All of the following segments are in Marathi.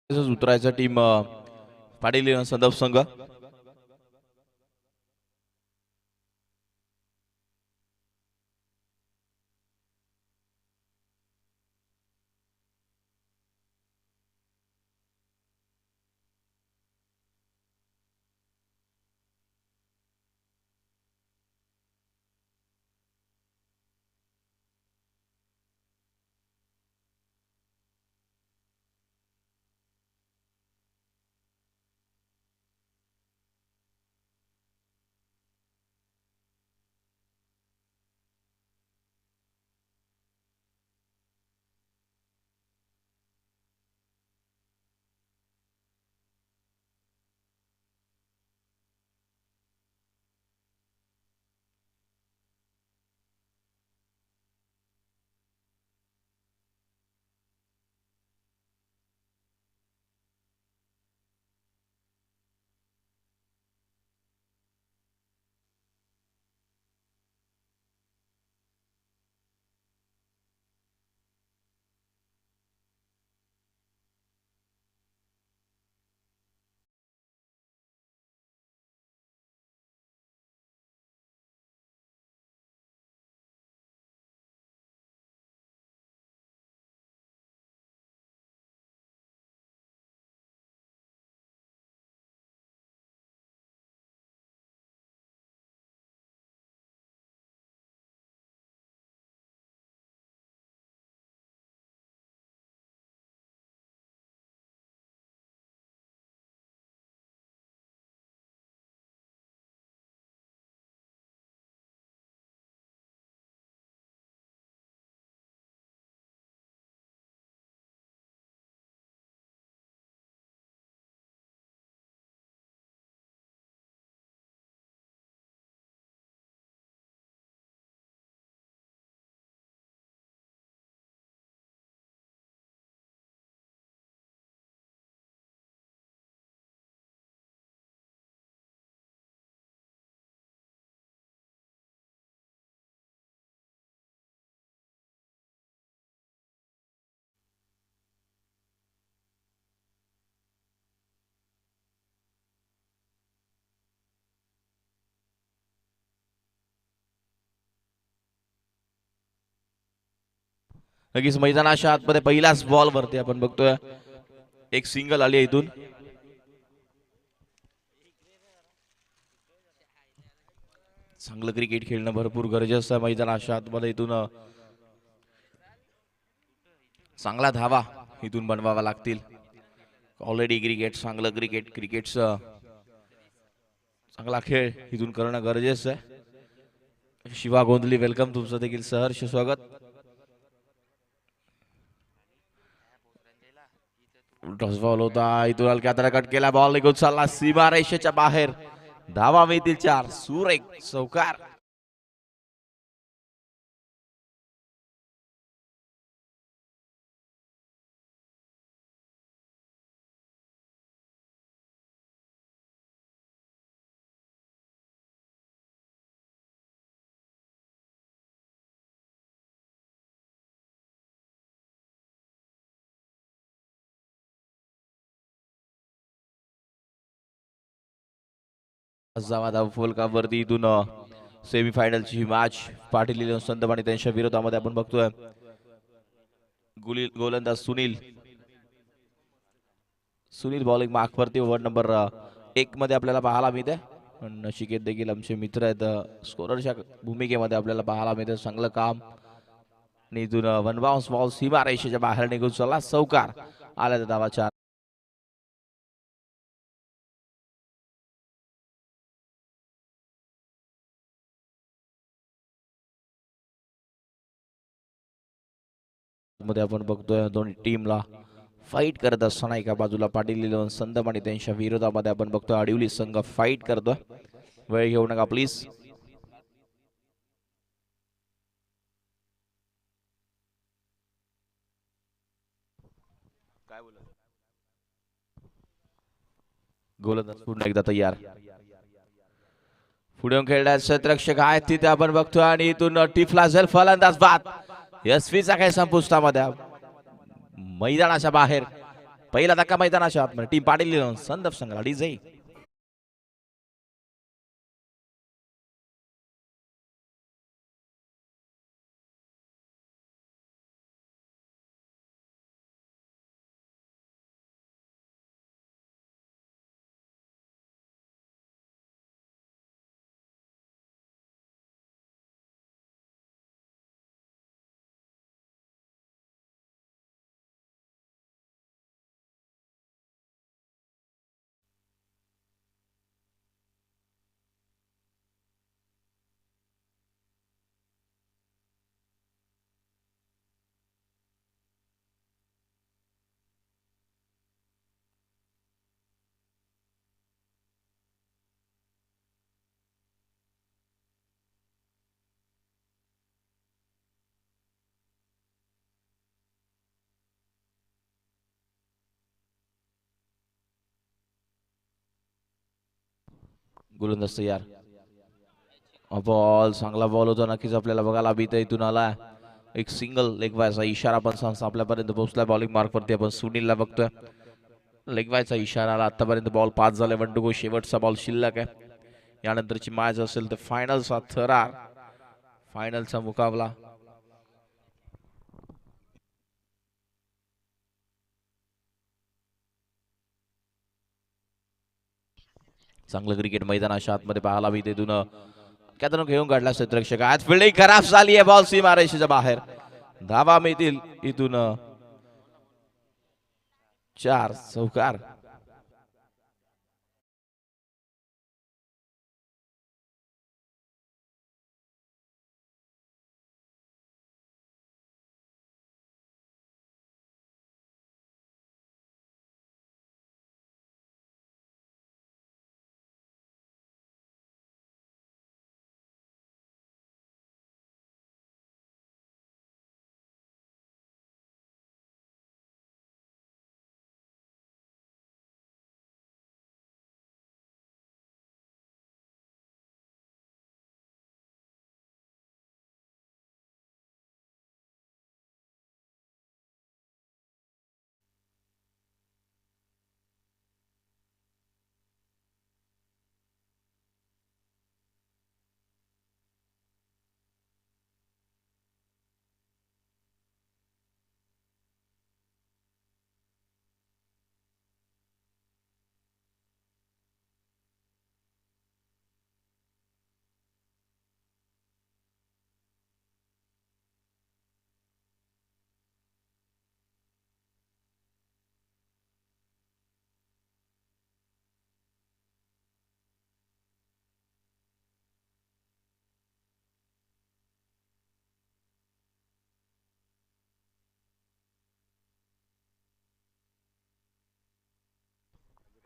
उतरायचा टीम पाटील संदर्भ संघ. नक्कीच मैदानाच्या आतमध्ये पहिल्याच बॉल वरती आपण बघतोय एक सिंगल आली इथून. चांगलं क्रिकेट खेळणं भरपूर गरजेचं आहे मैदानाच्या आतमध्ये. इथून चांगला धावा इथून बनवावा लागतील. ऑलरेडी क्रिकेट चांगलं क्रिकेटचं चांगला खेळ इथून करणं गरजेचं आहे. शिवा गोंधली वेलकम, तुमचं देखील सहर्ष स्वागत. टॉस बॉल होता इथून हलक्या हाताने कट केला, बॉल निघून चालला सीमा रेषेच्या बाहेर. धावा मिळतील 4. सुरेख चौकार. फुलकावरती इथून सेमीफायनलची मॅच पाटील संदर्भ आणि त्यांच्या विरोधामध्ये आपण बघतोय. गोलंदाज सुनील बॉलिंग मार्कवरती ओव्हर नंबर 1 मध्ये आपल्याला पाहायला मिळते. नशिकेत देखील आमचे मित्र आहेत, स्कोररच्या भूमिकेमध्ये आपल्याला पाहायला मिळते. चांगलं काम. आणि इथून वन बाउन्स बॉल सीमा रेषेच्या बाहेर निघून चला चौकार आला धावा 4. मध्ये आपण बघतोय दोन्ही टीमला फाईट करत असताना एका बाजूला पाटील संदम आणि त्यांच्या विरोधामध्ये आपण बघतोय आडिवली संघ फाईट करतोय. वेळ घेऊ नका प्लीज. काय बोल गोलंदाज पुन्हा एकदा तयार. पुढे खेळण्यात क्षेत्ररक्षक आहेत तिथे आपण बघतोय आणि इथून टिफला झेल फलंदाज बाद. यशस्वीचा काय संपुष्टामध्ये मैदानाच्या बाहेर पहिला धक्का मैदानाच्या आतमध्ये टीम पाटील संदप संघाला डीजे. गोलंदाज तयार. बॉल चांगला बॉल होता नक्कीच आपल्याला बघायला बीत इथून आला. एक सिंगल लेग वायचा इशारा पण आपल्यापर्यंत पोहोचलाय. बॉलिंग मार्क वरती आपण सुनीलला बघतोय. लेग वायचा इशारा आला. आतापर्यंत बॉल 5 झाले. 1 to go. शेवटचा बॉल शिल्लक आहे. यानंतरची मॅच असेल तर फायनलचा थरार, फायनलचा मुकाबला. चांगलं क्रिकेट मैदानाच्या आतमध्ये पाहायला मी तिथून कॅदन घेऊन काढला क्षेत्ररक्षक. आज फिल्डिंग खराब झाली आहे. बॉल सीमारेषेच्या बाहेर. धावा मिळतील इथून 4 चौकार.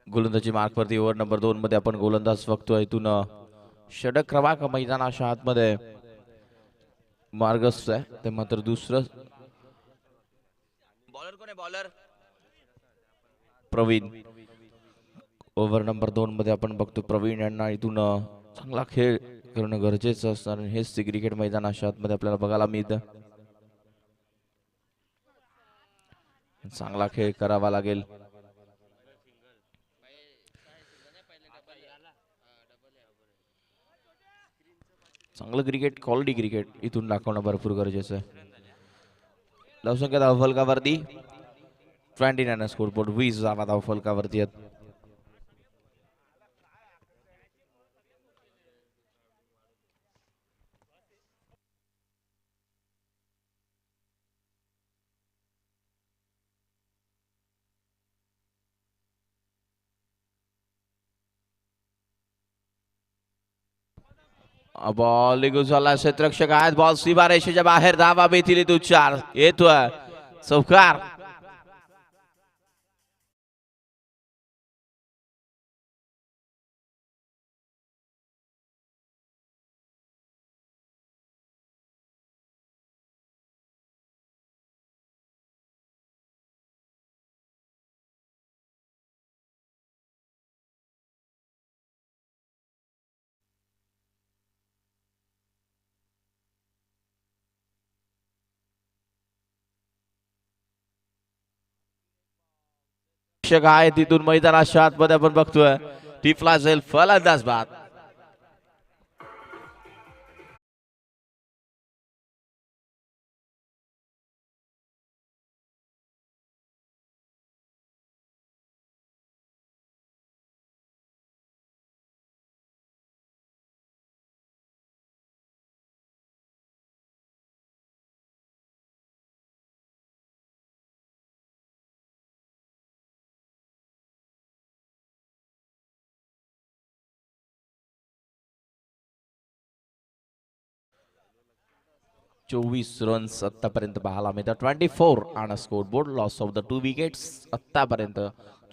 गोलंदाजी मार्क वरती ओव्हर नंबर 2 मध्ये आपण गोलंदाज बघतोय. इथून षटक क्रमांक मैदानाच्या आतमध्ये मार्गस्थ आहे. ते मात्र दुसरं बॉलर कोण आहे? बॉलर प्रवीण. ओव्हर नंबर 2 मध्ये आपण बघतो प्रवीण यांना इथून चांगला खेळ करणं गरजेचं असतं आणि हेच ते क्रिकेट मैदानाच्या आतमध्ये आपल्याला बघायला मिळतं. चांगला खेळ करावा लागेल. चांगलं क्रिकेट, क्वालिटी क्रिकेट इथून दाखवणं भरपूर गरजेचं आहे. धावसंख्या धावफलकावरती 29 स्कोरबोर्ड 20 धावा धावफलकावरती आहेत. बॉल निघून झाला. क्षेत्ररक्षक आहेत. बॉल सीमारेषेच्या बाहेर. धावा मिळतील इथून 4. येतोय चौकार. क्षेत्ररक्षक आहे तिथून मैदानाच्या आतमध्ये आपण बघतोय टिपला जाईल फलंदाज बाद. चोवीस रन्स आतापर्यंत पाहायला मिळतात. 24 on score board. Loss of the 2 wickets. आतापर्यंत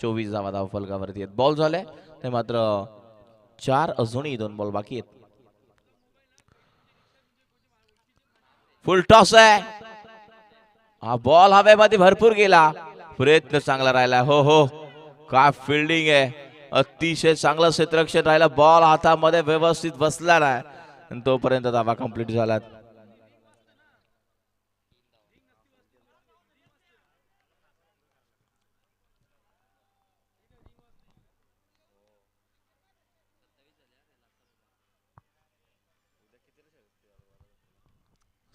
24 धावा धाव फलकावरती आहेत. बॉल झाले ते मात्र 4 अजूनही 2 बॉल बाकी आहेत. फुल टॉस आहे. हा बॉल हवेमध्ये भरपूर गेला. प्रयत्न चांगला राहिला. हो हो काय फिल्डिंग आहे. अतिशय चांगलं क्षेत्ररक्षण राहिलं. बॉल हातामध्ये व्यवस्थित बसला नाही तोपर्यंत धावा कंप्लीट झाला.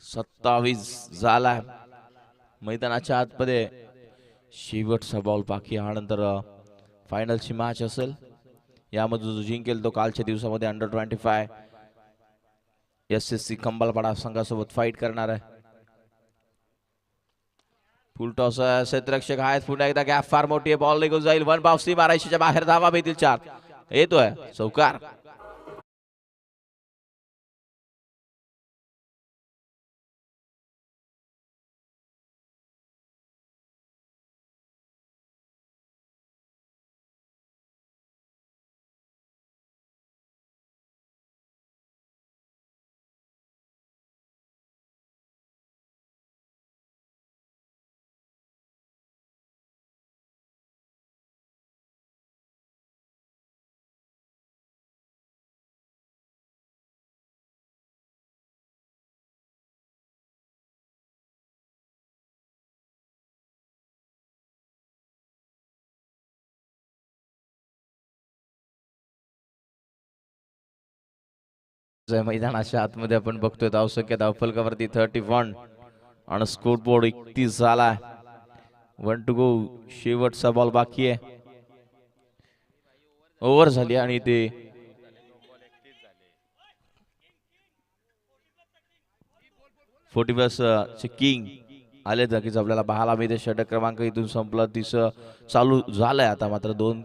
सत्तावीस झाला. मैदानाच्या आतमध्ये शेवटचा बॉल बाकी. हा नंतर फायनलची मॅच असेल. यामध्ये जो जिंकेल तो कालच्या दिवसामध्ये अंडर-25 SSC खंबालपाडा संघासोबत फाईट करणार आहे. फुल टॉस. क्षेत्ररक्षक आहेत. पुन्हा एकदा गॅप फार मोठी आहे. बॉल निघून जाईल. 1 बाउन्सी मारायच्या बाहेर. धावा मिळतील 4. येतोय चौकार. मैदानाच्या आतमध्ये आपण बघतोय धावसंख्या धावफलकावरती 31 आणि स्कोर बोर्ड 31 झाला. 1 टू गो. शेवटचा बॉल बाकी आहे. ओव्हर झाली आणि ते 40+ चे किंग आले. नक्कीच आपल्याला पाहायला मिळते. षटक क्रमांक इथून संपला. 30 चालू झालाय. आता मात्र 2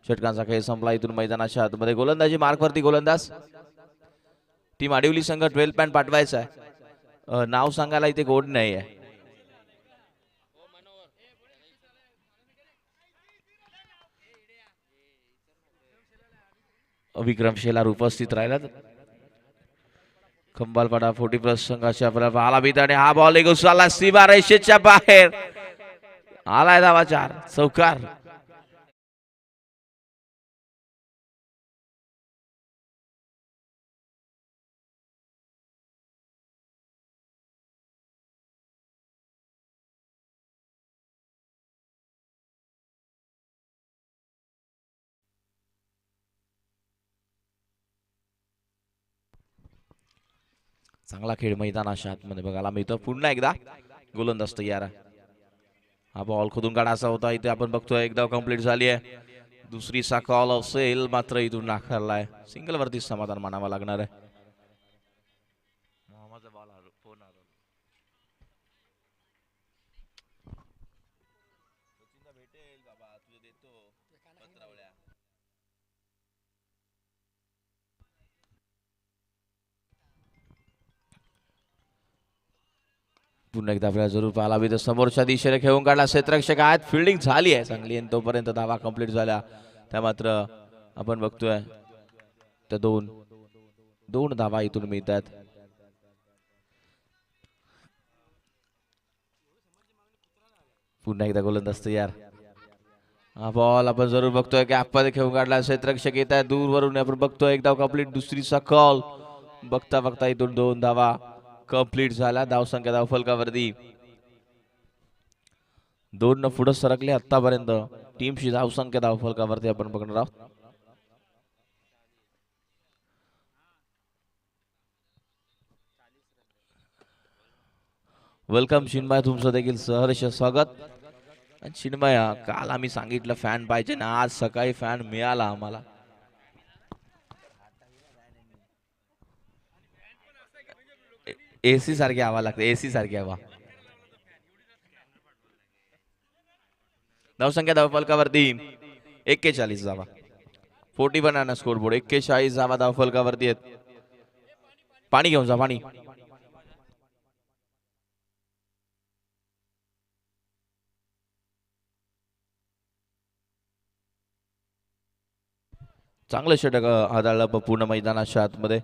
षटकांचा खेळ संपला. इथून मैदानाच्या आतमध्ये गोलंदाजी मार्कवरती गोलंदाज टीम आडिवली संघ 12 पॅन पाठवायचा आहे. नाव सांगायला इथे कोड नाही आहे. विक्रम शेलार उपस्थित राहिला. खंबालपाडा 40+ संघाच्या आपल्याला पाहायला मिळत आणि हा बॉल एक उचलला सीमा रेषेच्या बाहेर. आलाय धावा 4. चौकार. चांगला खेळ मैदानाच्या आतमध्ये बघायला मिळतो. पुन्हा एकदा गोलंदाज तयार आहे. हा बॉल खोदून काढायचा होता. इथे आपण बघतोय एकदा कंप्लीट झाली आहे. दुसरी सा कॉल असेल मात्र इथून नाकारलाय. सिंगल वरती समाधान मानावं लागणार आहे. पुन्हा एकदा आपल्याला जरूर पाहायला मिळतं. समोरच्या दिशेने खेळून काढला. क्षेत्ररक्षक आहेत. फिल्डिंग झाली आहे चांगली आणि तोपर्यंत धावा कंप्लीट झाल्या. त्या मात्र आपण बघतोय त्या 2 धावा इथून मिळतात. पुन्हा एकदा गोलंदाज तयार. हा बॉल आपण जरूर बघतोय की मध्ये खेळून काढला. क्षेत्ररक्षक येत आहे दूरवरून. आपण बघतोय एक धाव कंप्लीट. दुसरीचा कॉल. बघता बघता इथून 2 धावा कंप्लीट झाला. धावसंख्या धावफलकावरती 2 न पुढे सरकले आतापर्यंत. टीमची धावसंख्या धावफलकावरती आपण बघणार आहोत. वेलकम चिन्मय, तुमचं देखील सहर्ष स्वागत. चिन्मय, काल आम्ही सांगितलं फॅन पाहिजे ना, आज सकाळी फॅन मिळाला आम्हाला. एसी सारखी हवा लागते, एसी सारखी हवा. धावसंख्या धावफलकावरती 41 धावा. 41 स्कोर बोर्ड. 41 धावा धावफलकावरती आहेत. पाणी घेऊन जा, पाणी. चांगलं षटक आदळलं पूर्ण मैदानाच्या आतमध्ये.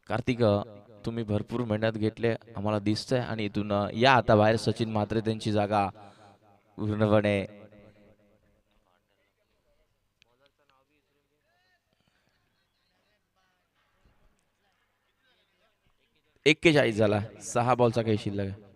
कार्तिक, तुम्ही भरपूर मेहनत घेतले आम्हाला दिसतंय, आणि इथून या आता बाहेर. सचिन म्हात्रे त्यांची जागा पूर्णपणे 41 झाला. 6 बॉलचा काही शिल्लक आहे.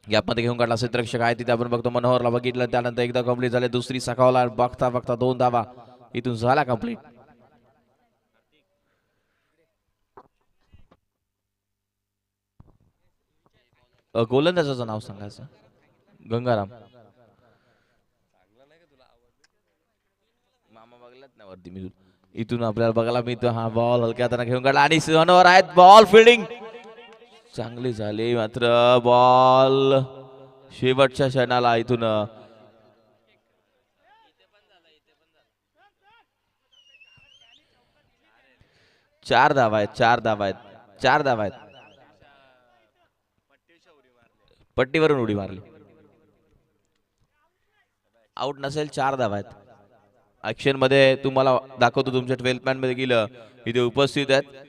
गॅपमध्ये घेऊन काढला क्षेत्ररक्षक आहे तिथे आपण बघतो. मनोहरला बघितलं, त्यानंतर एकदा कंप्लीट झाले. दुसरी सखावला बघता बघता 2 धावा इथून झाला कंप्लीट. गोलंदाजाचं नाव सांगायचं. गंगाराम. मामा बघलात ना वरती मी. इथून आपल्याला बघायला मिळतो हा बॉल हलक्या हाताने घेऊन काढला आणि मनोहर आहेत. बॉल फिल्डिंग चांगली झाली, मात्र बॉल शेवटच्या क्षणाला इथून 4 धावा आहेत. 4 धावा आहेत. 4 धावा आहेत. पट्टीवरून उडी मारली. आउट नसेल. 4 धावा आहेत. ऍक्शन मध्ये तुम्हाला दाखवतो. तुमच्या 12 मॅन मध्ये गेलं इथे उपस्थित आहेत.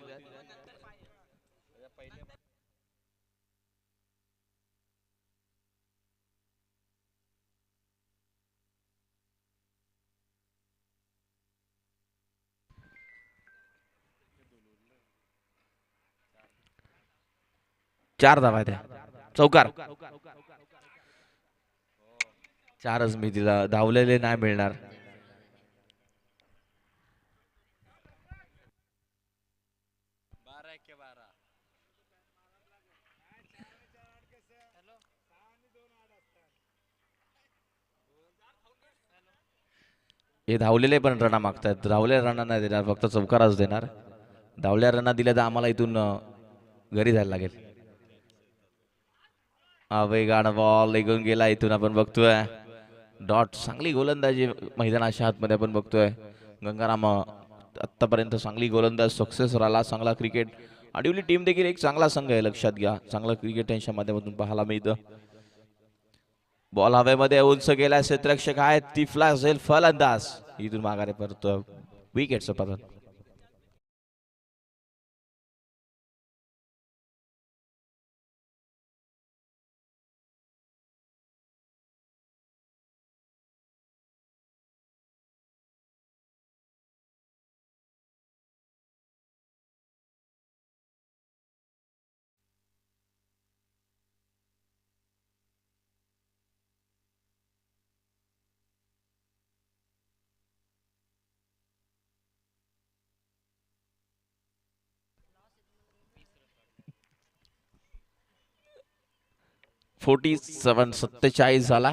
चार धावा आहेत. चौकार. 4च मी तिला धावलेले नाही मिळणार. हे धावलेले पण रना मागतात. धावलेल्या रना नाही देणार, फक्त चौकाराच देणार. धावल्या रना दिल्या तर आम्हाला इथून घरी जायला लागेल. वेगान बॉल निघून गेला. इथून आपण बघतोय डॉट. चांगली गोलंदाजी मैदानाच्या आतमध्ये आपण बघतोय. गंगाराम आतापर्यंत चांगली गोलंदाज, सक्सेस राहिला, चांगला क्रिकेट. आडिवली टीम देखील एक चांगला संघ आहे, लक्षात घ्या. चांगलं क्रिकेट त्यांच्या माध्यमातून पाहायला मिळतं. बॉल हवेमध्ये उंच गेला. क्षेत्ररक्षक आहेत ती फ्लॅश जाईल. फलंदाज इथून माघारी परतो. विकेटचं पतन. 47-47 झाला.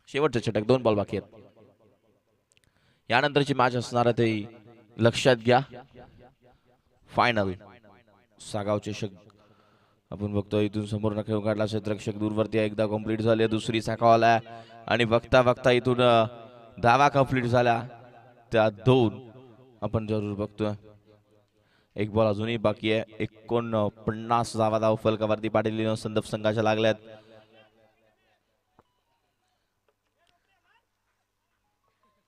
शेवटचे षटक 2 बॉल बाकी आहेत. यानंतरची मॅच असणार आहे ते लक्षात घ्या. फायनल सागाव चषक आपण बघतो. इथून समोर खेळून काढला क्षेत्ररक्षक दूरवरती एकदा कंप्लीट झाले. दुसरी साकाव आला आणि बघता बघता इथून धावा कंप्लीट झाल्या त्या 2 आपण जरूर बघतोय. एक बॉल अजूनही बाकी आहे. 49 धावा धाव फलकावरती पाटील संदप संघाच्या लागल्यात.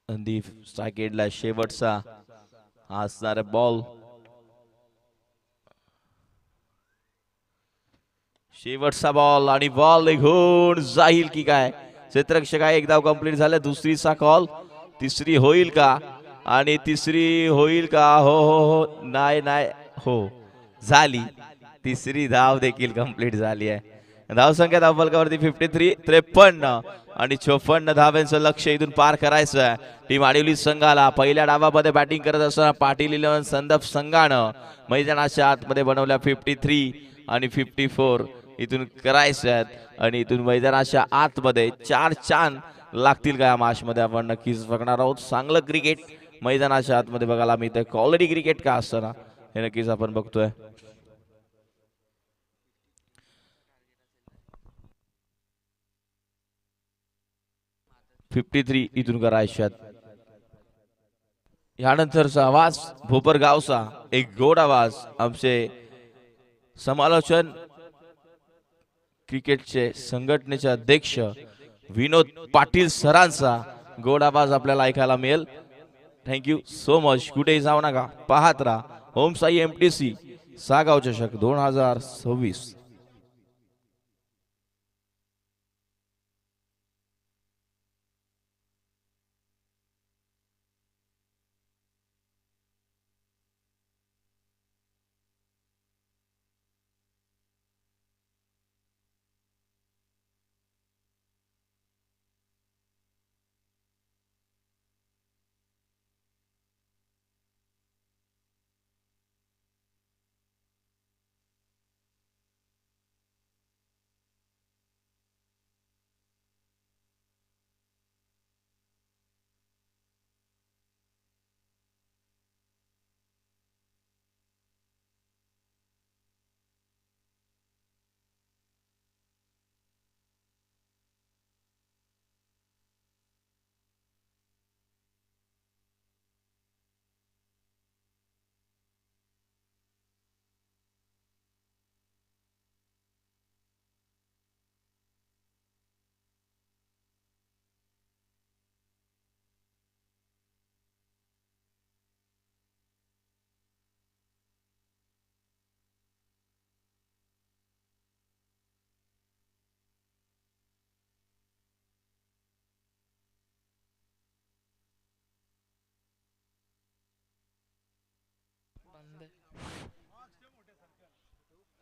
संदीप स्ट्राईक एंडला शेवटचा असणारा बॉल. शेवटचा बॉल आणि बॉल निघून जाईल की काय. क्षेत्ररक्षक आहे. एक धाव कंप्लीट झाले. दुसरीचा कॉल. तिसरी होईल का आणि तिसरी होईल का. हो हो हो नाही नाही हो झाली. तिसरी धाव देखील कंप्लीट झाली आहे. धावसंख्या धावफलकावरती 53 आणि 54 धावांचं लक्ष इथून पार करायचं आहे टीम आडिवली संघाला. पहिल्या डावामध्ये बॅटिंग करत असताना पाटील 11 संदप संघानं मैदानाच्या आतमध्ये बनवल्या 53 आणि 54 इथून करायचं आहेत आणि इथून मैदानाच्या आतमध्ये 4 चान लागतील का या मॅच मध्ये आपण नक्कीच बघणार आहोत. चांगलं क्रिकेट मैदानाच्या आतमध्ये बघायला मिळतंय. क्वालिटी क्रिकेट का असताना हे नक्कीच आपण बघतोय. इथून करायच्यात. यानंतरचा आवाज भोपर गावचा एक गोड आवाज. आमचे समालोचन क्रिकेटचे संघटनेचे अध्यक्ष विनोद पाटील सरांचा गोड आवाज आपल्याला ऐकायला मिळेल. Thank you so much. कुठेही जाऊ नका, पाहत राहा होम साई MTC सागाव चषक 2026.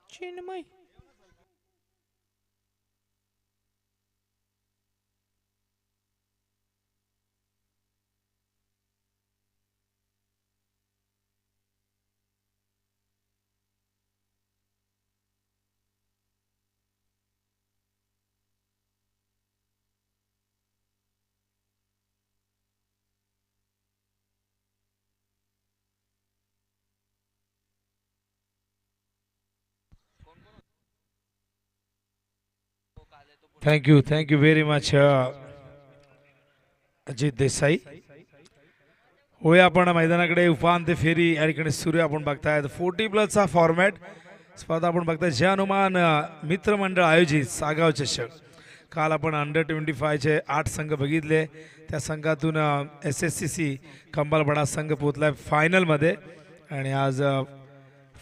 Chinmay thank you very much Ajit Desai. होय आपण मैदानाकडे उपांत्य फेरी या ठिकाणी सुरू आपण बघताय 40+ फॉर्मॅट स्पर्धा आपण बघताय. जे हनुमान मित्रमंडळ आयोजित सागाव चषक. काल आपण अंडर-25 8 संघ बघितले. त्या संघातून SSCC कंबालबडा संघ पोहोचलाय फायनलमध्ये आणि आज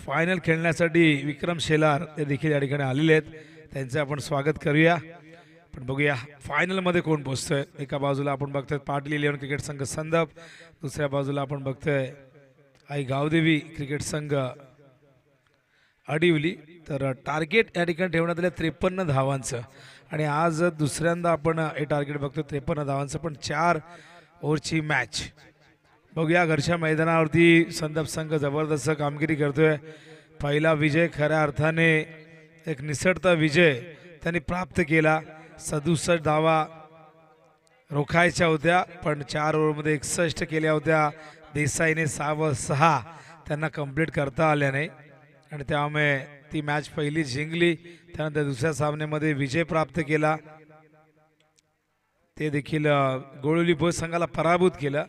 फायनल खेळण्यासाठी विक्रम शेलार ते देखील या ठिकाणी आलेले आहेत. त्यांचे आपण स्वागत करूया. पण बघूया फायनलमध्ये कोण पोहोचतोय. एका बाजूला आपण बघतोय पाटील 11 क्रिकेट संघ संदप. दुसऱ्या बाजूला आपण बघतोय आई गावदेवी क्रिकेट संघ आडिवली. तर टार्गेट या ठिकाणी ठेवण्यात आले 53 धावांचं आणि आज दुसऱ्यांदा आपण हे टार्गेट बघतोय 53 धावांचं. पण 4 ओव्हरची मॅच बघूया घरच्या मैदानावरती संदप संघ जबरदस्त कामगिरी करतोय. पहिला विजय खऱ्या अर्थाने एक निसटता विजय त्यांनी प्राप्त केला. 67 धावा रोखायच्या होत्या पण 4 ओव्हरमध्ये 61 केल्या होत्या. देसाईने 6 व 6 त्यांना कंप्लीट करता आल्या नाही आणि त्यामुळे ती मॅच पहिली जिंकली. त्यानंतर दुसऱ्या सामन्यामध्ये विजय प्राप्त केला. ते देखील गोळवली ब संघाला पराभूत केलं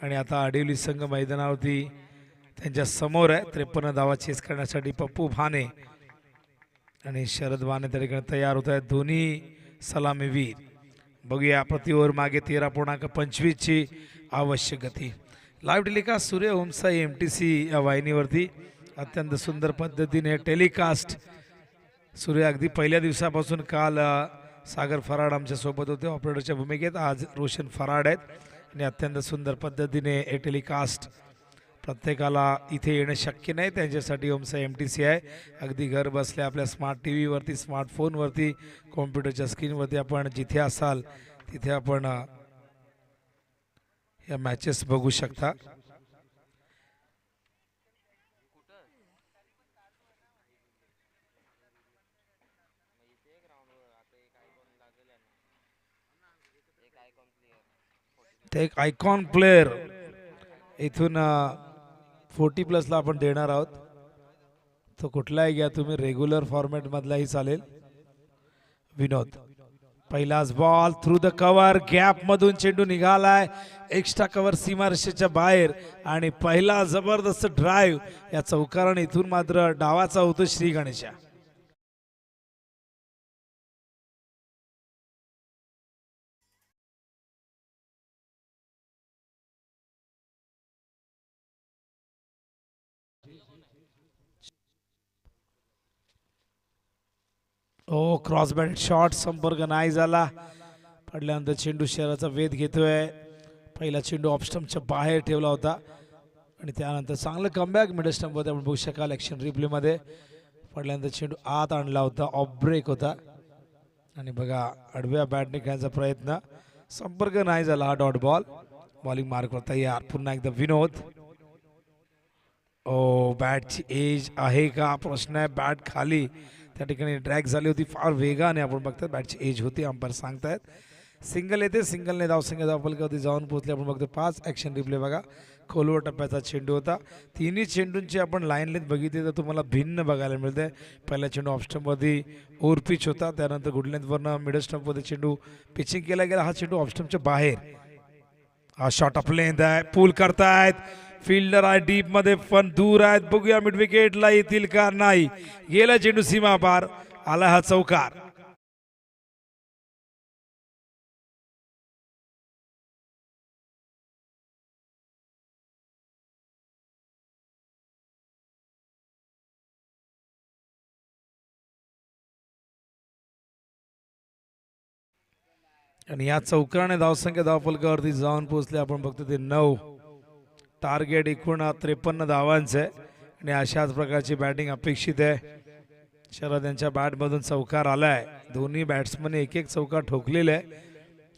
आणि आता आडिवली संघ मैदानावरती त्यांच्या समोर आहे. 53 धावा चेस करण्यासाठी पप्पू भाने आणि शरद भाने त्या ठिकाणी तयार होत आहेत. दोन्ही सलामीवीर. बघूया प्रति ओव्हर मागे 13.25 ची आवश्यक गती. लाईव्ह टेलिकास्ट सूर्य ओमसा MTC या वाहिनीवरती अत्यंत सुंदर पद्धतीने टेलिकास्ट सूर्य अगदी पहिल्या दिवसापासून. काल सागर फराड आमच्या सोबत होते ऑपरेटरच्या भूमिकेत. आज रोशन फराड आहेत आणि अत्यंत सुंदर पद्धतीने हे टेलिकास्ट प्रत्येकाला इथे येणं शक्य नाही त्यांच्यासाठी ओमसा MTC आहे. अगदी घर बसल्या आपल्या स्मार्ट TV वरती स्मार्टफोनवरती कॉम्प्युटरच्या स्क्रीनवरती आपण जिथे असाल तिथे आपण या मॅचेस बघू शकता. ते एक आयकॉन प्लेअर इथून 40+ ला आपण देणार आहोत. तो कुठलाही घ्या तुम्ही, रेग्युलर फॉर्मॅट मधलाही चालेल. विनोद पहिलाच ball through the cover, gap मधून चेंडू निघालाय. एक्स्ट्रा कव्हर सीमारेषेच्या बाहेर आणि पहिला जबरदस्त ड्राईव्ह या चौकाराने इथून मात्र डावाचा होतो श्री गणेशा. ओ क्रॉस बॅट शॉट, संपर्क नाही झाला. पडल्यानंतर चेंडू शहराचा वेध घेतोय. पहिला चेंडू ऑफस्टम्पच्या बाहेर ठेवला होता आणि त्यानंतर चांगलं कमबॅक मिडल स्टंपमध्ये आपण बघू शकाल ॲक्शन रिप्लेमध्ये. पडल्यानंतर चेंडू आत आणला होता, ऑफ ब्रेक होता आणि बघा आडव्या बॅटने खेळण्याचा प्रयत्न, संपर्क नाही झाला. हा डॉट बॉल. बॉलिंग मार्कवर तयार. पुन्हा एकदा विनोद. ओ बॅटची एज आहे का प्रश्न आहे. बॅट खाली त्या ठिकाणी ड्रॅग झाली होती फार वेगाने. आपण बघतात बॅटची एज होती, अंपायर सांगतायत. सिंगल येते, सिंगलने धावसंख्या धावफलकावरती जाऊन पोहोचले. आपण बघतो 5 ॲक्शन रिप्ले. बघा खोलवर टप्प्याचा चेंडू होता. तिन्ही चेंडूंची आपण लाईन लेंथ बघितली तर तुम्हाला भिन्न बघायला मिळते. पहिला चेंडू ऑफ स्टंपवरती ओव्हर पिच होता, त्यानंतर गुड लेंथवरनं मिडल स्टंपमध्ये चेंडू पिचिंग केला गेला. हा चेंडू ऑफ स्टंपच्या बाहेर. हा शॉट ऑफ लेंथ आहे, पूल करतायत. फिल्डर आहे डीप मध्ये पण दूर आहेत. बघूया मिड विकेटला येतील का नाही. गेला चेंडू सीमा पार, आला हा चौकार. आणि या चौकाराने धावसंख्या धावफलकावरती जाऊन पोहोचले. आपण बघतो ते 9. टार्गेट एकूण 53 धावांचं आहे आणि अशाच प्रकारची बॅटिंग अपेक्षित आहे. शरद यांच्या बॅटमधून चौकार आलाय. दोन्ही बॅट्समन एक एक चौकार ठोकलेले आहे.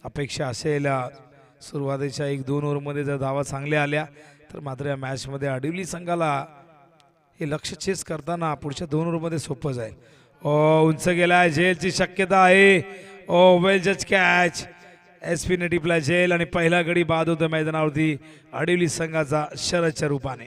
अपेक्षा असेल सुरुवातीच्या 1-2 ओव्हरमध्ये जर धावा चांगल्या आल्या तर मात्र या मॅचमध्ये आडिवली संघाला हे लक्ष चेस करताना पुढच्या 2 ओव्हरमध्ये सोपं जाईल. उंच गेलाय, झेलची शक्यता आहे. वेल जज कॅच. SP ने टिपला झेल आणि पहिला गडी बाद होतो मैदानावरती आडिवली संघाचा शरदच्या रूपाने.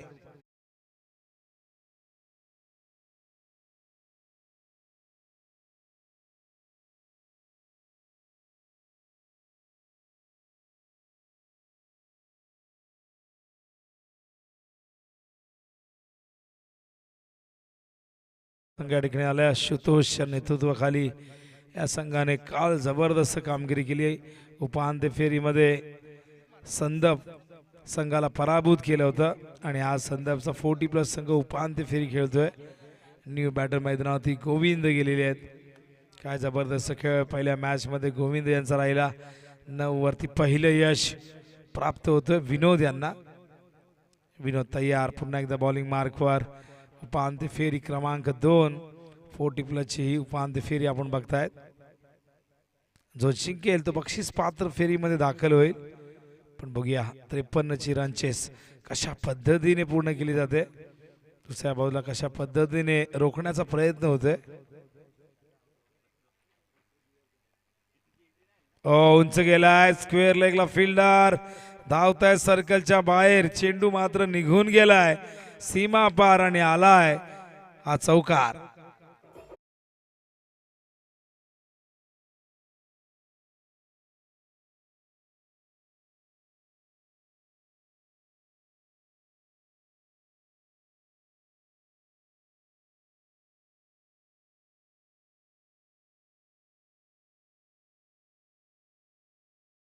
संघ ठिकाणी आल्या आशुतोषच्या नेतृत्वाखाली या संघाने काल जबरदस्त कामगिरी केली. उपांत्य फेरीमध्ये संदप संघाला पराभूत केलं होतं आणि आज संदपचा 40+ संघ उपांत्य फेरी खेळतोय. न्यू बॅटर मैदानावरती गोविंद गेलेले आहेत. काय जबरदस्त खेळ पहिल्या मॅचमध्ये गोविंद यांचा राहिला. 9 वरती पहिलं यश प्राप्त होतं विनोद यांना. विनोद तयार. पुन्हा एकदा बॉलिंग मार्कवर. उपांत्य फेरी क्रमांक 2 40+ ची ही उपांत्य फेरी आपण बघतायत. जो जिंकेल तो बक्षीस पात्र फेरीमध्ये दाखल होईल. पण बघूया 53ची रन चेस कशा पद्धतीने पूर्ण केली जाते, दुसऱ्या बाजूला कशा पद्धतीने रोखण्याचा प्रयत्न होतोय. उंच गेलाय, स्क्वेअर लेगला फिल्डर धावताय सर्कलच्या बाहेर, चेंडू मात्र निघून गेलाय सीमा पार आणि आलाय हा चौकार.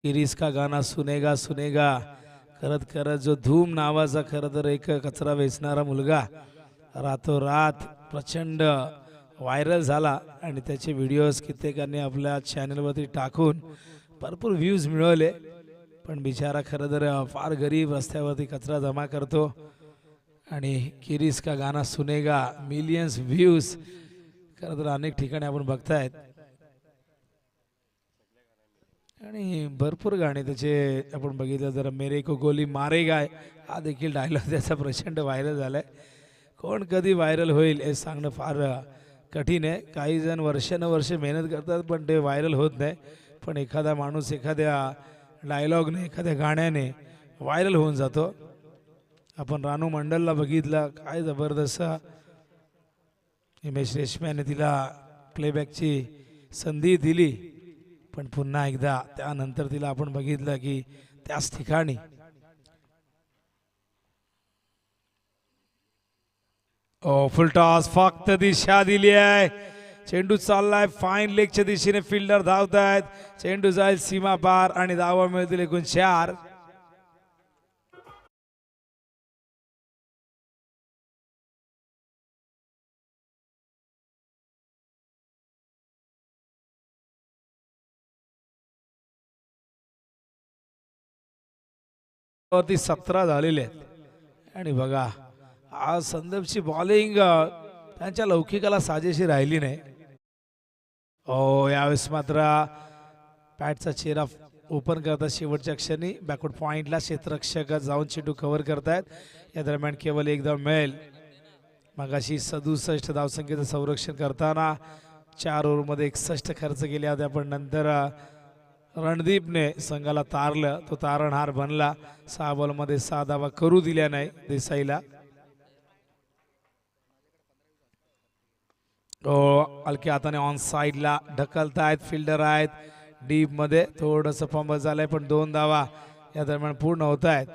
किरीस का गाना सुनेगा सुनेगा करत करत जो धूम नावाचा खरं तर एक कचरा वेचणारा मुलगा रातोरात प्रचंड व्हायरल झाला आणि त्याचे व्हिडिओज कित्येकांनी आपल्या चॅनलवरती टाकून भरपूर व्ह्यूज मिळवले. पण बिचारा खरं तर फार गरीब रस्त्यावरती कचरा जमा करतो आणि किरीस का गाना सुनेगा मिलियन्स व्ह्यूज खरं तर अनेक ठिकाणी आपण बघतायत आणि भरपूर गाणे त्याचे आपण बघितलं. जर मेरे को गोली मारेगा हा देखील डायलॉग त्याचा प्रचंड व्हायरल झालाय. कोण कधी व्हायरल होईल हे सांगणं फार कठीण आहे. काही जण वर्षानुवर्षे मेहनत करतात पण ते व्हायरल होत नाही. पण एखादा माणूस एखाद्या डायलॉगने एखाद्या गाण्याने व्हायरल होऊन जातो. आपण रानू मंडलला बघितलं, काय जबरदस्त हिमेश रेशम्याने तिला प्लेबॅकची संधी दिली, पण पुन्हा एकदा त्यानंतर तिला आपण बघितलं की त्याच ठिकाणी फुल टॉस फक्त दिशा दिली आहे. चेंडू चाललाय फाईन लेगच्या दिशेने, फिल्डर धावतायत, चेंडू जाईल सीमा पार आणि धावा मिळतील एकूण 4. वरती 17 झालेले आहेत आणि बघा आज संदीपची बॉलिंग त्यांच्या लौकिकाला साजेशी राहिली नाही. यावेळेस मात्र पॅटचा चेहरा ओपन करतात शेवटच्या क्षणी. बॅकवर्ड पॉइंटला क्षेत्ररक्षक जाऊन चेंडू कव्हर करतायत. या दरम्यान केवळ एक धाव मिळेल. मगाशी 67 धावसंख्येचं संरक्षण करताना 4 ओव्हरमध्ये 61 खर्च केले होते. पण नंतर रणदीपने संघाला तारलं, तो तारणहार बनला. 6 बॉलमध्ये 6 धावा करू दिल्या नाही देसाईला. हलक्या हाताने ऑन साइडला ढकलतायत, फिल्डर आहेत डीप मध्ये, थोडंसं फंबल झालंय पण 2 धावा या दरम्यान पूर्ण होत आहेत.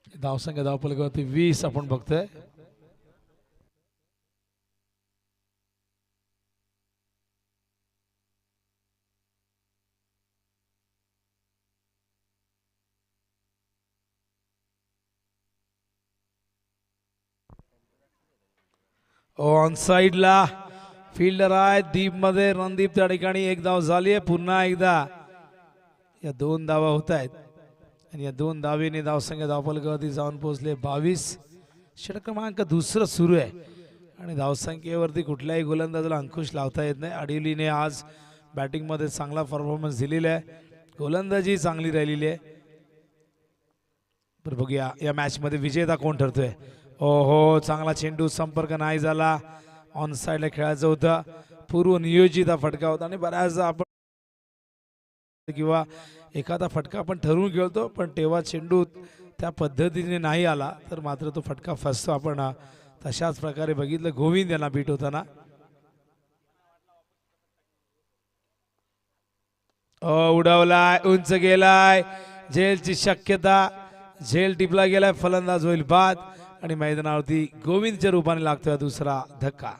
धावसंख्या धावफलकावरती 20 आपण बघतोय. ऑन साइडला फिल्डर आहे डीप मध्ये रणदीप, त्या ठिकाणी 1 धाव झाली आहे. पुन्हा एकदा या 2 धावा होत आहेत आणि या 2 धावेने धावसंख्या धावफलकावरती जाऊन पोहोचले 22. षटक क्रमांक 2 सुरू आहे आणि धावसंख्येवरती कुठल्याही गोलंदाजाला अंकुश लावता येत नाही. अडिवलीने आज बॅटिंग मध्ये चांगला परफॉर्मन्स दिलेला आहे, गोलंदाजी चांगली राहिलेली आहे. तर बघूया या मॅच मध्ये विजेता कोण ठरतोय. चांगला चेंडू, संपर्क नाही झाला. ऑन साइडला खेळायचं होतं, पूर्व नियोजित हा फटका होता आणि बऱ्याचदा आपण किंवा एखादा फटका आपण ठरवून खेळतो पण तेव्हा चेंडू त्या पद्धतीने नाही आला तर मात्र तो फटका फसतो. आपण तशाच प्रकारे बघितलं गोविंद यांना बीट होताना. उडवलाय, उंच गेलाय, झेलची शक्यता, झेल टिपला गेलाय, फलंदाज होईल बाद आणि मैदानावरती गोविंदच्या रूपाने लागतोय दुसरा धक्का.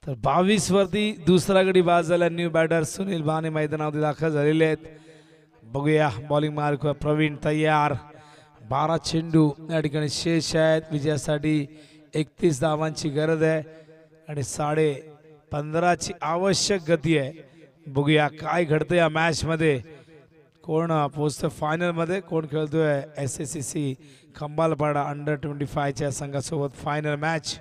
तर 22 वरती दुसरा गडी बाद झाला. न्यू बॅटर सुनील भाने मैदानामध्ये दाखल झालेले आहेत. बघूया बॉलिंग मार्क प्रवीण तयार. 12 चेंडू या ठिकाणी शेष आहेत. विजयासाठी 31 धावांची गरज आहे आणि 15.5 आवश्यक गती आहे. बघूया काय घडतं या मॅच मध्ये. कोण पोहोचतोय फायनल मध्ये, कोण खेळतोय SSCC खंबालपाडा अंडर-25 च्या संघासोबत फायनल मॅच.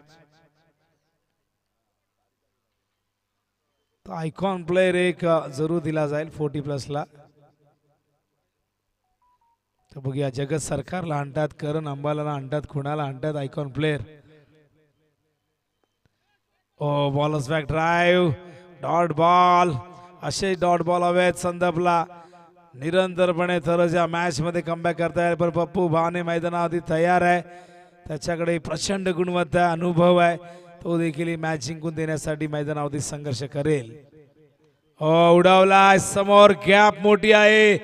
आयकॉन प्लेयर एक जरूर दिला जाईल 40+ ला. तर बघूया जगत सरकारला आणतात, करण अंबालाला आणतात, कुणाला आणतात आयकॉन प्लेयर. ओ bowlers back drive, dot ball. असे डॉट बॉल हवेत संदपला निरंतरपणे तरच या मॅच मध्ये कमबॅक करता येईल. पण पप्पू भाने मैदानावरती तयार आहे. त्याच्याकडे प्रचंड गुणवत्ता अनुभव आहे. तो देखील मॅच जिंकून देण्यासाठी मैदानावरती संघर्ष करेल. उडवला समोर, गॅप मोठी आहे.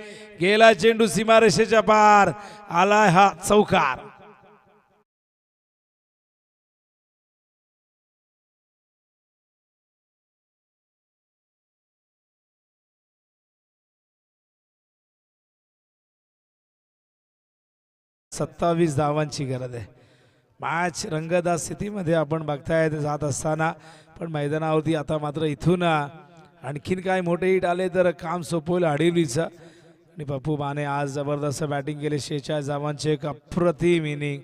गेला चेंडू सीमारेषेच्या पार, आलाय हा चौकार. सत्तावीस धावांची गरज आहे. मॅच रंगतदार स्थितीमध्ये आपण बघताय जात असताना, पण मैदानावरती आता मात्र इथून आणखीन काय मोठे हिट आले तर काम सोपवलं आडिवलीचं. आणि पप्पू बाने आज जबरदस्त बॅटिंग केले. 46 धावांचे एक अप्रतिम इनिंग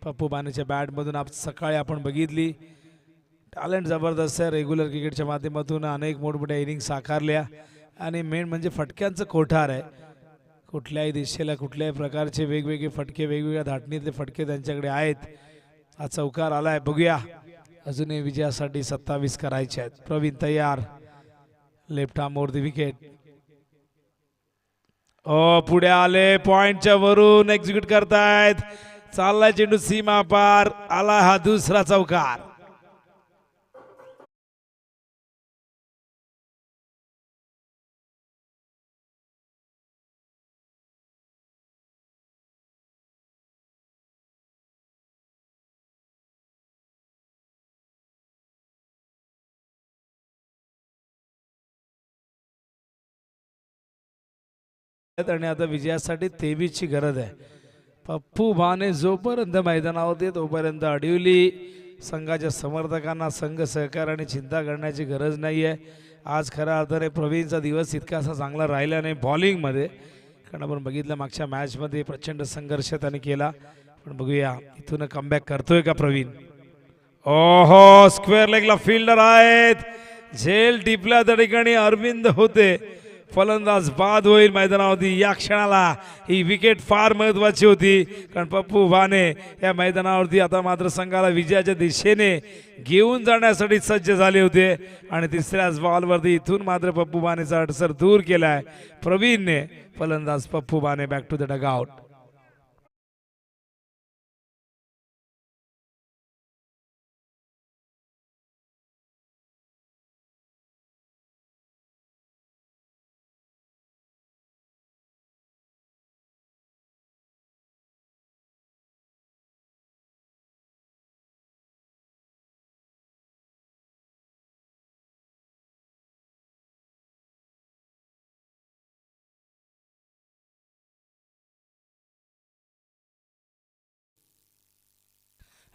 पप्पू बानेच्या बॅटमधून आज सकाळी आपण बघितली. टॅलेंट जबरदस्त आहे. रेग्युलर क्रिकेटच्या माध्यमातून अनेक मोठमोठ्या इनिंग साकारल्या आणि मेन म्हणजे फटक्यांचं कोठार आहे. कुठल्याही दिशेला कुठल्याही प्रकारचे वेगवेगळे फटके, वेगवेगळ्या धाटणीतले फटके त्यांच्याकडे आहेत. हा चौकार आलाय. बघूया अजूनही विजयासाठी 27 करायचे आहेत. प्रवीण तयार. Left arm over the wicket. पुढे आले, पॉइंटच्या वरून एक्झिक्यूट करतायत. चाललाय चेंडू सीमा पार, आला हा दुसरा चौकार. आणि आता विजयासाठी 23 ची गरज आहे. पप्पू भाने जोपर्यंत मैदानावरती तोपर्यंत अडिवली संघाच्या समर्थकांना संघ सहकार्याने चिंता करण्याची गरज नाही आहे. आज खऱ्या अर्थाने प्रवीणचा दिवस इतका असा चांगला राहिला नाही बॉलिंगमध्ये, कारण आपण बघितलं मागच्या मॅचमध्ये प्रचंड संघर्ष त्याने केला. पण बघूया इथून कमबॅक करतोय का प्रवीण. ओहो, स्क्वेअर लेगला फिल्डर आहेत. झेल टिपल्या त्या ठिकाणी अरविंद होते. फलंदाज बाद होईल मैदानावरती. या क्षणाला ही विकेट फार महत्वाची होती, कारण पप्पू भाने या मैदानावरती आता मात्र संघाला विजयाच्या दिशेने घेऊन जाण्यासाठी सज्ज झाले होते. आणि तिसऱ्याच बॉलवरती इथून मात्र पप्पू भानेचा अडसर दूर केलाय प्रवीणने. फलंदाज Pappu Bhane back to the dugout.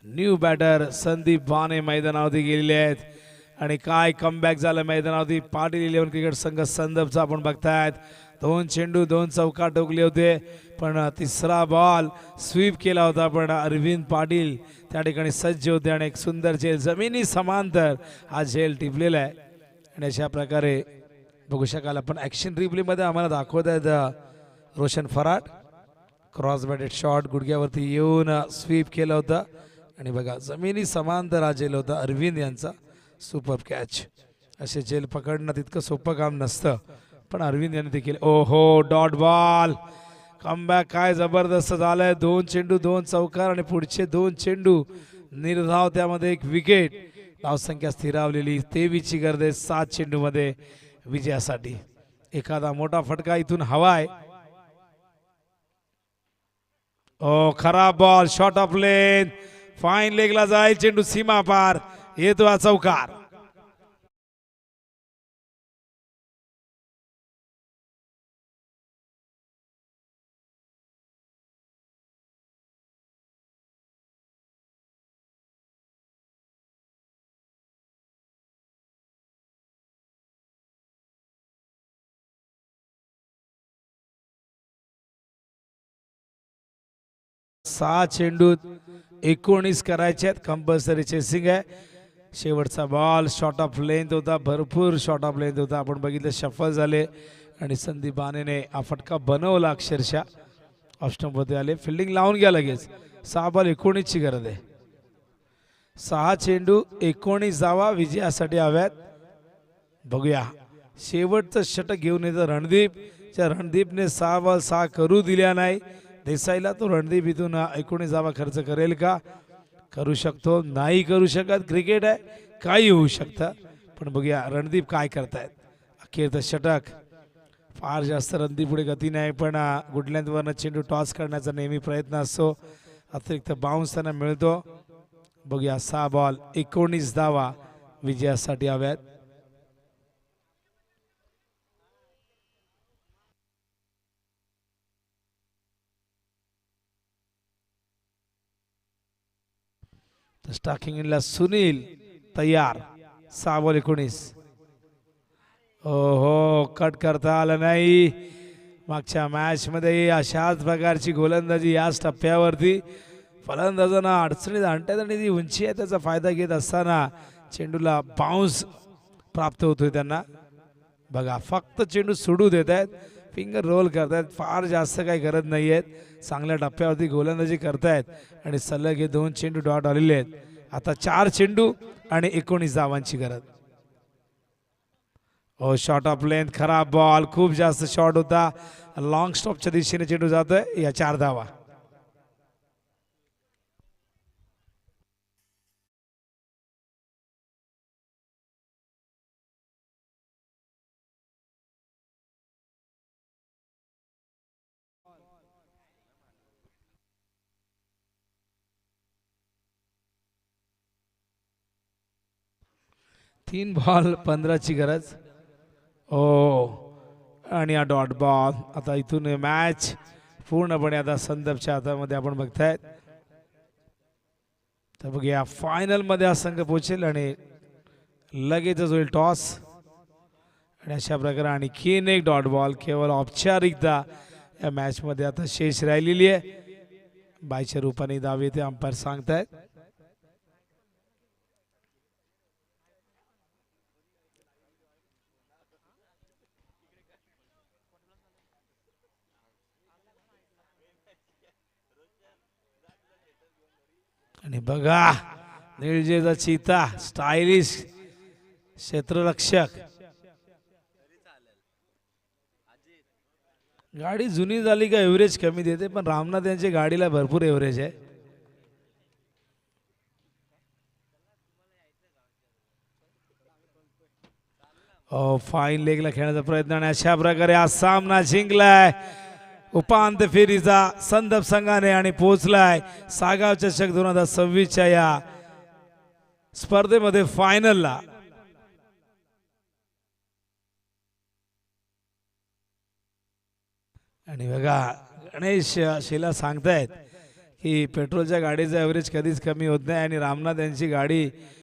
New batter Sandeep Bhane मैदानावरती गेलेले आहेत. आणि काय कमबॅक झालं मैदानावरती. पाटील 11 क्रिकेट संघ संदपचा आपण बघतायत. 2 चेंडू 2 चौकार ठोकले होते, पण तिसरा बॉल स्वीप केला होता. पण अरविंद पाटील त्या ठिकाणी सज्ज होते आणि एक सुंदर झेल जमिनी समांतर हा झेल टिपलेला आहे. आणि अशा प्रकारे बघू शकाल आपण ॲक्शन रिप्लेमध्ये आम्हाला दाखवत आहेत रोशन फराट क्रॉस बॅटेड शॉट गुडघ्यावरती येऊन स्वीप केलं होतं. आणि बघा जमिनी समांतर हा झेल होता अरविंद यांचा. Super catch. असे झेल पकडणं तितकं सोपं काम नसतं, पण अरविंद यांनी देखील. ओहो, डॉट बॉल. कमबॅक काय जबरदस्त झालंय. 2 चेंडू 2 चौकार आणि पुढचे 2 चेंडू निर्धाव, त्यामध्ये एक विकेट. धावसंख्या स्थिरावलेली. 23 ची गरज आहे 7 चेंडू मध्ये विजयासाठी. एखादा मोठा फटका इथून हवाय. खराब बॉल. शॉट ऑफ लेन. फाईन लेगला जाईल चेंडू सीमा पार. येतो हा चौकार. 6 चेंडूत 19 करायचे आहेत. कंपल्सरी चेसिंग आहे. शेवटचा बॉल शॉर्ट ऑफ लेंथ होता, भरपूर शॉर्ट ऑफ लेंथ होता. आपण बघितलं शफल झाले आणि संदीप बानेने हा फटका बनवला. अक्षरशः ऑप्शनमध्ये आले, फिल्डिंग लावून घ्या लगेच. 6 बॉल 19 ची गरज आहे. 6 चेंडू 19 धावा विजयासाठी हव्यात. बघूया शेवटचं षटक घेऊन येतं रणदीप. त्या रणदीपने 6 बॉल 6 करू दिल्या नाही देसाईला. तो रणदीप इथून 19 धावा खर्च करेल का? करू शकतो, नाही करू शकत. क्रिकेट आहे, काही होऊ शकतं. पण बघूया रणदीप काय करतायत. अखेरचं षटक. फार जास्त रणदीप पुढे गती नाही, पण गुड लेंथवरनं चेंडू टॉस करण्याचा नेहमी प्रयत्न असतो. अतिरिक्त बाउन्स त्यांना मिळतो. बघूया 6 बॉल 19 धावा विजयासाठी हव्यात. स्टार्टिंग इनला सुनील तयार. 6 बॉल 19. हो, कट करता आलं नाही. मागच्या मॅच मध्ये अशाच प्रकारची गोलंदाजी याच टप्प्यावरती फलंदाजांना अडचणीत आणतात आणि ती उंची आहे त्याचा फायदा घेत असताना चेंडूला बाउन्स प्राप्त होतोय त्यांना. बघा फक्त चेंडू सोडू देत आहेत, फिंगर रोल करतायत. फार जास्त काही गरज नाही आहेत. चांगल्या टप्प्यावरती गोलंदाजी करतायत आणि सलग हे 2 चेंडू डॉट आलेले आहेत. आता 4 चेंडू आणि 19 धावांची गरज. हो, शॉर्ट ऑफ लेंथ, खराब बॉल, खूप जास्त शॉर्ट होता. लॉंग स्टॉपच्या दिशेने चेंडू जातोय. या 4 धावा. तीन बॉल 15 ची गरज. ओ, आणि हा डॉट बॉल. आता इथून मॅच पूर्णपणे आता संदीपच्या हातामध्ये आपण बघतायत. तर बघूया फायनल मध्ये हा संघ पोहोचेल आणि लगेचच होईल टॉस. आणि अशा प्रकारे आणखीन एक डॉट बॉल. केवळ औपचारिकता या मॅच मध्ये आता शेष राहिलेली आहे. बायच्या रूपाने दावे ते अंपायर सांगतायत. आणि बघा निळजेचा चीता, स्टायलिश क्षेत्ररक्षक. गाडी जुनी झाली का एव्हरेज कमी देते, पण रामनाथ यांच्या गाडीला भरपूर एव्हरेज आहे. फाईन लेगला खेळण्याचा प्रयत्न आणि अशा प्रकारे हा सामना जिंकलाय उपांत्य फेरीचा संदीप संघाने आणि पोहोचलाय सागाव चषक 2026च्या या स्पर्धेमध्ये फायनलला. आणि बघा गणेश शिला सांगतायत की पेट्रोलच्या गाडीचा ॲव्हरेज कधीच कमी होत नाही आणि रामनाथ यांची गाडी